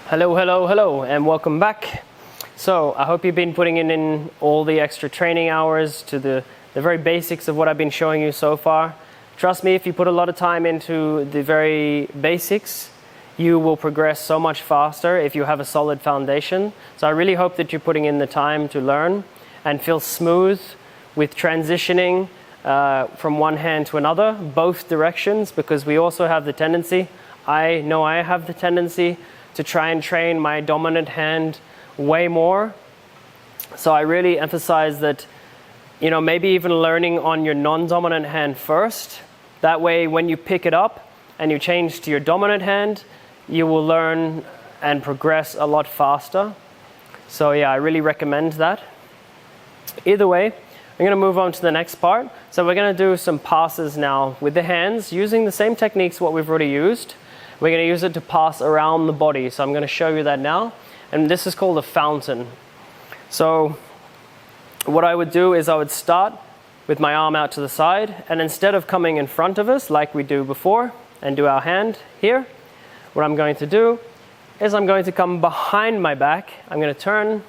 Hello, hello, hello, and welcome back. So I hope you've been putting in all the extra training hours to the very basics of what I've been showing you so far. Trust me, if you put a lot of time into the very basics, you will progress so much faster if you have a solid foundation. So I really hope that you're putting in the time to learn and feel smooth with transitioning from one hand to another, both directions, because we also have the tendency, I know I have the tendency to try and train my dominant hand way more. So I really emphasize that, maybe even learning on your non-dominant hand first. That way, when you pick it up and you change to your dominant hand, you will learn and progress a lot faster. So yeah, I really recommend that. Either way, I'm going to move on to the next part. So we're going to do some passes now with the hands, using the same techniques what we've already used. We're going to use it to pass around the body. So I'm going to show you that now. And this is called a fountain. So what I would do is I would start with my arm out to the side. And instead of coming in front of us like we do before and do our hand here, what I'm going to do is I'm going to come behind my back. I'm going to turn.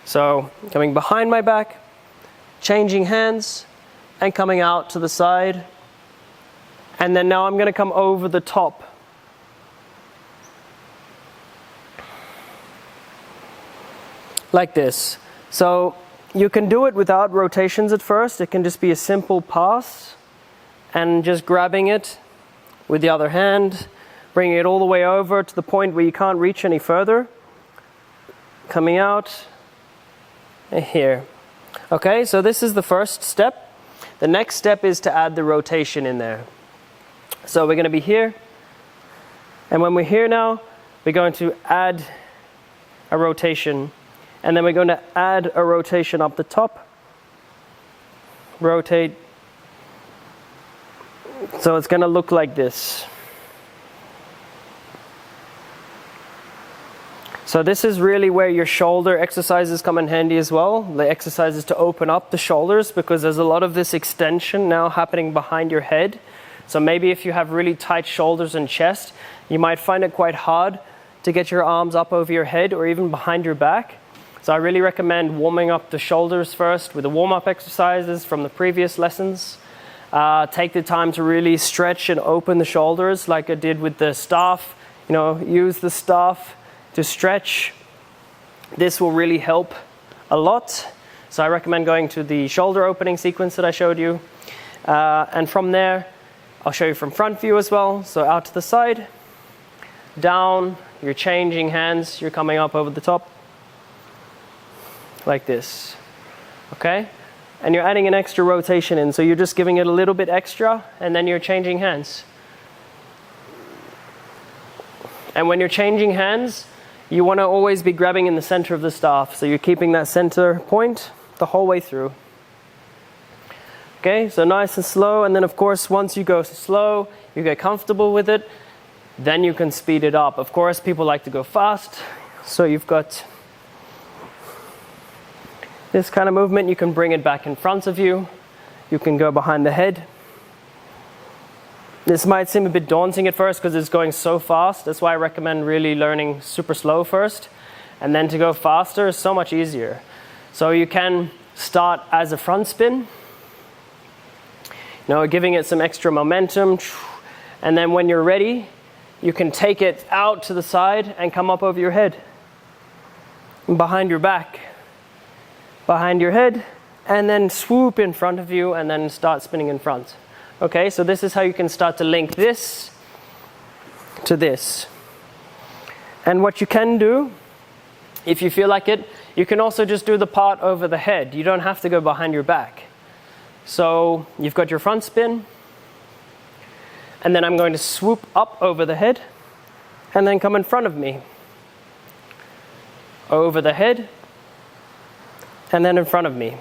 So coming behind my back, changing hands, and coming out to the side. And then now I'm going to come over the top. Like this. So you can do it without rotations at first. It can just be a simple pass and just grabbing it with the other hand, bringing it all the way over to the point where you can't reach any further. Coming out and here. Okay, so this is the first step. The next step is to add the rotation in there. So we're going to be here, and when we're here now, we're going to add a rotation, and then we're going to add a rotation up the top, rotate, so it's going to look like this. So this is really where your shoulder exercises come in handy as well, the exercises to open up the shoulders, because there's a lot of this extension now happening behind your head. So maybe if you have really tight shoulders and chest, you might find it quite hard to get your arms up over your head or even behind your back. So I really recommend warming up the shoulders first with the warm-up exercises from the previous lessons. Take the time to really stretch and open the shoulders like I did with the staff. Use the staff to stretch. This will really help a lot. So I recommend going to the shoulder opening sequence that I showed you. And from there, I'll show you from front view as well. So out to the side, down, you're changing hands, you're coming up over the top, like this, okay? And you're adding an extra rotation in, so you're just giving it a little bit extra, and then you're changing hands. And when you're changing hands, you want to always be grabbing in the center of the staff, so you're keeping that center point the whole way through. Okay, so nice and slow, and then of course once you go slow, you get comfortable with it, then you can speed it up. Of course people like to go fast, so you've got this kind of movement. You can bring it back in front of you, you can go behind the head. This might seem a bit daunting at first because it's going so fast. That's why I recommend really learning super slow first, and then to go faster is so much easier. So you can start as a front spin, giving it some extra momentum, and then when you're ready, you can take it out to the side and come up over your head, behind your back, behind your head, and then swoop in front of you and then start spinning in front. Okay, so this is how you can start to link this to this. And what you can do, if you feel like it, you can also just do the part over the head. You don't have to go behind your back. So you've got your front spin, and then I'm going to swoop up over the head and then come in front of me. Over the head and then in front of me.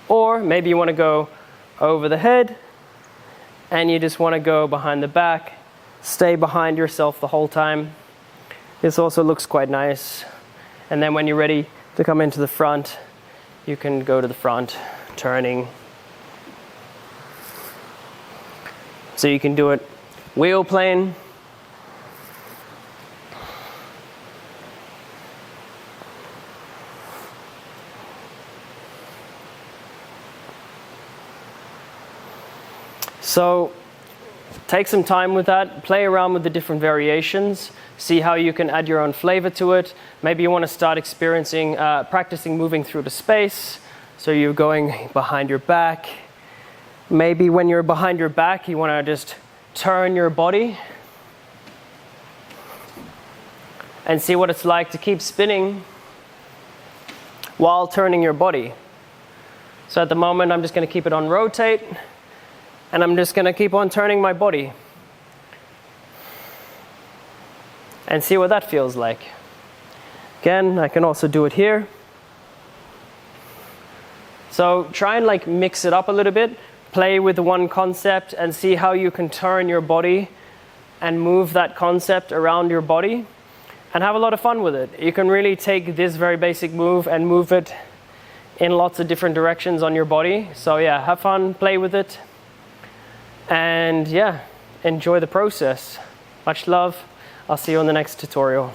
Or maybe you want to go over the head and you just want to go behind the back, stay behind yourself the whole time. This also looks quite nice. And then when you're ready to come into the front, you can go to the front, turning. So you can do it wheel plane, So take some time with that, play around with the different variations, see how you can add your own flavor to it. Maybe you want to start experiencing, practicing moving through the space. So you're going behind your back. Maybe when you're behind your back, you want to just turn your body and see what it's like to keep spinning while turning your body. So at the moment, I'm just going to keep it on rotate, and I'm just going to keep on turning my body and see what that feels like. Again, I can also do it here. So try and like mix it up a little bit, play with the one concept and see how you can turn your body and move that concept around your body and have a lot of fun with it. You can really take this very basic move and move it in lots of different directions on your body. So yeah, have fun, play with it, and yeah, enjoy the process. Much love. I'll see you on the next tutorial.